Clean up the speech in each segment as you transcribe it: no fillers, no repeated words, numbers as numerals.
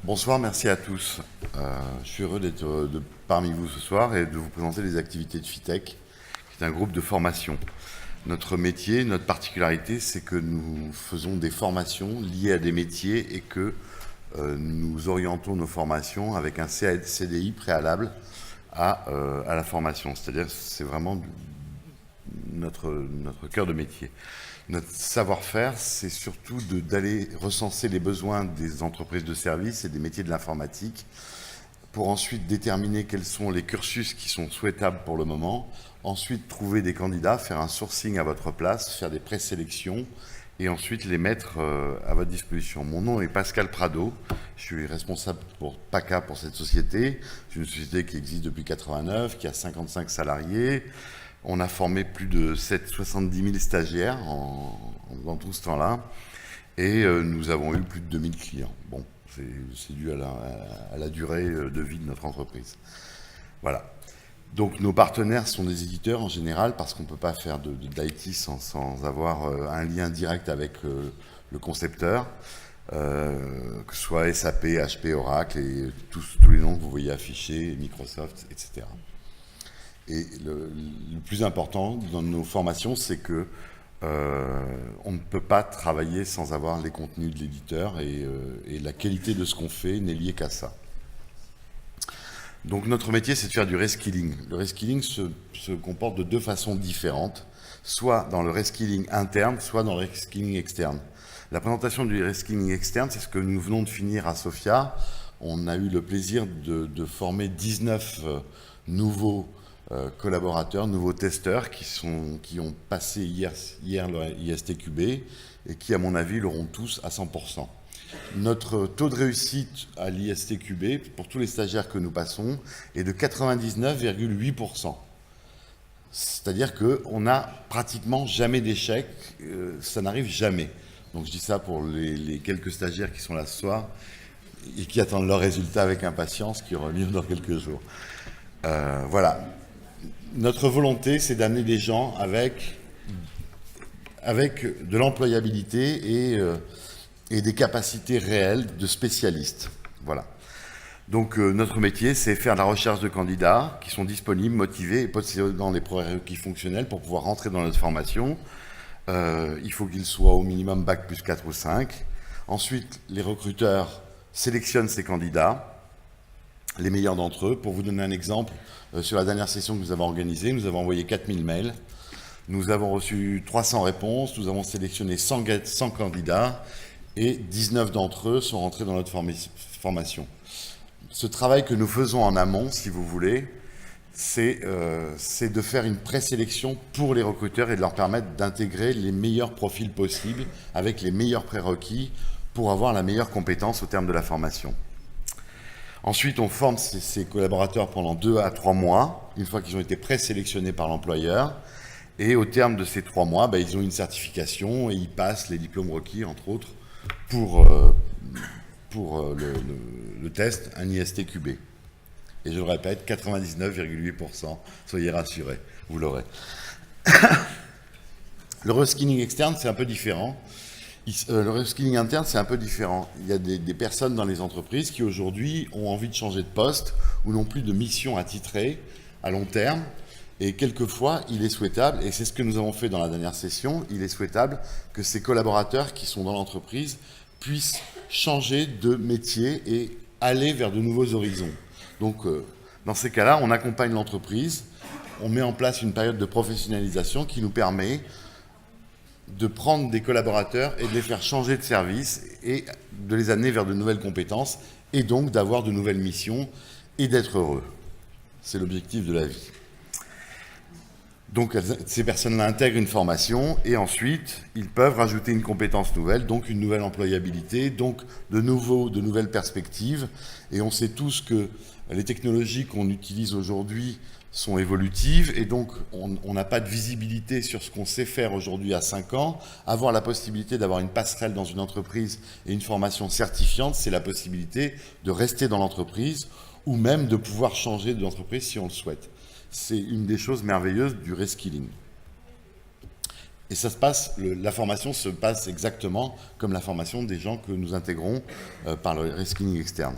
Bonsoir, merci à tous. Je suis heureux d'être parmi vous ce soir et de vous présenter les activités de FITech, qui est un groupe de formation. Notre métier, notre particularité, c'est que nous faisons des formations liées à des métiers et que nous orientons nos formations avec un CDI préalable à la formation. C'est-à-dire que c'est vraiment notre cœur de métier. Notre savoir-faire, c'est surtout d'aller recenser les besoins des entreprises de services et des métiers de l'informatique pour ensuite déterminer quels sont les cursus qui sont souhaitables pour le moment, ensuite trouver des candidats, faire un sourcing à votre place, faire des présélections et ensuite les mettre à votre disposition. Mon nom est Pascal Prado, je suis responsable pour PACA pour cette société. C'est une société qui existe depuis 1989, qui a 55 salariés. On a formé plus de 70 000 stagiaires dans tout ce temps-là et nous avons eu plus de 2000 clients. Bon, c'est dû à la durée de vie de notre entreprise. Voilà. Donc nos partenaires sont des éditeurs en général parce qu'on ne peut pas faire d'IT sans avoir un lien direct avec le concepteur, que ce soit SAP, HP, Oracle et tous les noms que vous voyez affichés, Microsoft, etc. Et le plus important dans nos formations, c'est que on ne peut pas travailler sans avoir les contenus de l'éditeur et la qualité de ce qu'on fait n'est liée qu'à ça. Donc notre métier, c'est de faire du reskilling. Le reskilling se comporte de deux façons différentes, soit dans le reskilling interne, soit dans le reskilling externe. La présentation du reskilling externe, c'est ce que nous venons de finir à Sofia. On a eu le plaisir de former 19 nouveaux collaborateurs, nouveaux testeurs qui ont passé hier le ISTQB et qui, à mon avis, l'auront tous à 100%. Notre taux de réussite à l'ISTQB, pour tous les stagiaires que nous passons, est de 99,8%. C'est-à-dire qu'on n'a pratiquement jamais d'échec, ça n'arrive jamais. Donc je dis ça pour les quelques stagiaires qui sont là ce soir et qui attendent leurs résultats avec impatience, qui auront lieu dans quelques jours. Voilà. Notre volonté, c'est d'amener des gens avec de l'employabilité et des capacités réelles de spécialistes. Voilà. Donc notre métier, c'est faire la recherche de candidats qui sont disponibles, motivés et possédant les prérequis fonctionnels pour pouvoir rentrer dans notre formation. Il faut qu'ils soient au minimum Bac plus 4 ou 5. Ensuite, les recruteurs sélectionnent ces candidats, les meilleurs d'entre eux. Pour vous donner un exemple, sur la dernière session que nous avons organisée, nous avons envoyé 4000 mails. Nous avons reçu 300 réponses, nous avons sélectionné 100 candidats et 19 d'entre eux sont rentrés dans notre formation. Ce travail que nous faisons en amont, si vous voulez, c'est de faire une présélection pour les recruteurs et de leur permettre d'intégrer les meilleurs profils possibles avec les meilleurs prérequis pour avoir la meilleure compétence au terme de la formation. Ensuite, on forme ces collaborateurs pendant 2 à 3 mois, une fois qu'ils ont été présélectionnés par l'employeur. Et au terme de ces 3 mois, ils ont une certification et ils passent les diplômes requis, entre autres, pour le test, un ISTQB. Et je le répète, 99,8%, soyez rassurés, vous l'aurez. Le reskilling externe, c'est un peu différent. Le reskilling interne, c'est un peu différent. Il y a des personnes dans les entreprises qui aujourd'hui ont envie de changer de poste ou n'ont plus de mission attitrée à long terme. Et quelquefois, il est souhaitable, et c'est ce que nous avons fait dans la dernière session, il est souhaitable que ces collaborateurs qui sont dans l'entreprise puissent changer de métier et aller vers de nouveaux horizons. Donc, dans ces cas-là, on accompagne l'entreprise, on met en place une période de professionnalisation qui nous permet de prendre des collaborateurs et de les faire changer de service et de les amener vers de nouvelles compétences et donc d'avoir de nouvelles missions et d'être heureux. C'est l'objectif de la vie. Donc ces personnes-là intègrent une formation et ensuite ils peuvent rajouter une compétence nouvelle, donc une nouvelle employabilité, donc de nouvelles perspectives. Et on sait tous que les technologies qu'on utilise aujourd'hui sont évolutives et donc on n'a pas de visibilité sur ce qu'on sait faire aujourd'hui à 5 ans. Avoir la possibilité d'avoir une passerelle dans une entreprise et une formation certifiante, c'est la possibilité de rester dans l'entreprise ou même de pouvoir changer d'entreprise si on le souhaite. C'est une des choses merveilleuses du reskilling. Et ça se passe, la formation se passe exactement comme la formation des gens que nous intégrons par le reskilling externe.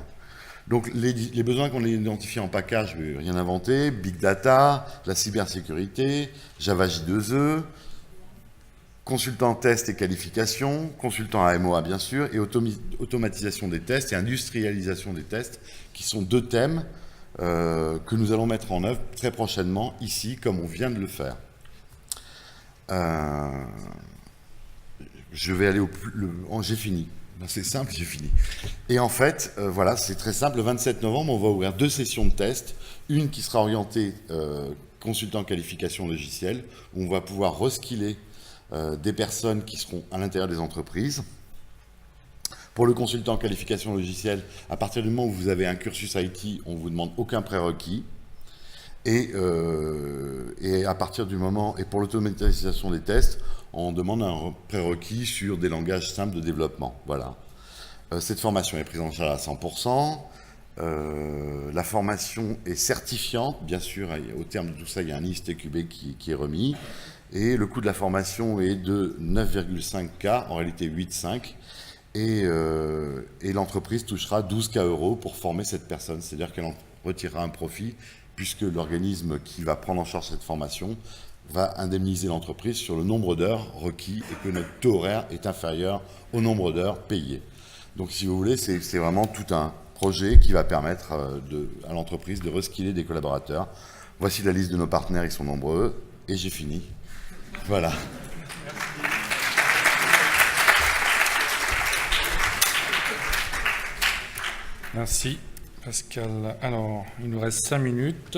Donc les besoins qu'on a identifiés en package, je ne vais rien inventer, Big Data, la cybersécurité, Java J2E, consultant test et qualification, consultant AMOA bien sûr, et automatisation des tests et industrialisation des tests, qui sont 2 thèmes que nous allons mettre en œuvre très prochainement ici, comme on vient de le faire. Je vais aller au plus... j'ai fini. C'est simple, j'ai fini. Et en fait, voilà, c'est très simple. Le 27 novembre, on va ouvrir 2 sessions de test. Une qui sera orientée consultant qualification logicielle, où on va pouvoir reskiller des personnes qui seront à l'intérieur des entreprises. Pour le consultant qualification logicielle, à partir du moment où vous avez un cursus IT, on ne vous demande aucun prérequis. Et à partir du moment, et pour l'automatisation des tests, on demande un prérequis sur des langages simples de développement. Voilà. Cette formation est prise en charge à 100%. La formation est certifiante, bien sûr, au terme de tout ça, il y a un ISTQB qui est remis. Et le coût de la formation est de 9,5K, en réalité 8,5. Et l'entreprise touchera 12K € pour former cette personne. C'est-à-dire qu'elle en retirera un profit, puisque l'organisme qui va prendre en charge cette formation va indemniser l'entreprise sur le nombre d'heures requis et que notre taux horaire est inférieur au nombre d'heures payées. Donc si vous voulez, c'est vraiment tout un projet qui va permettre à l'entreprise de reskiller des collaborateurs. Voici la liste de nos partenaires, ils sont nombreux, et j'ai fini. Voilà. Merci Pascal. Alors, il nous reste 5 minutes.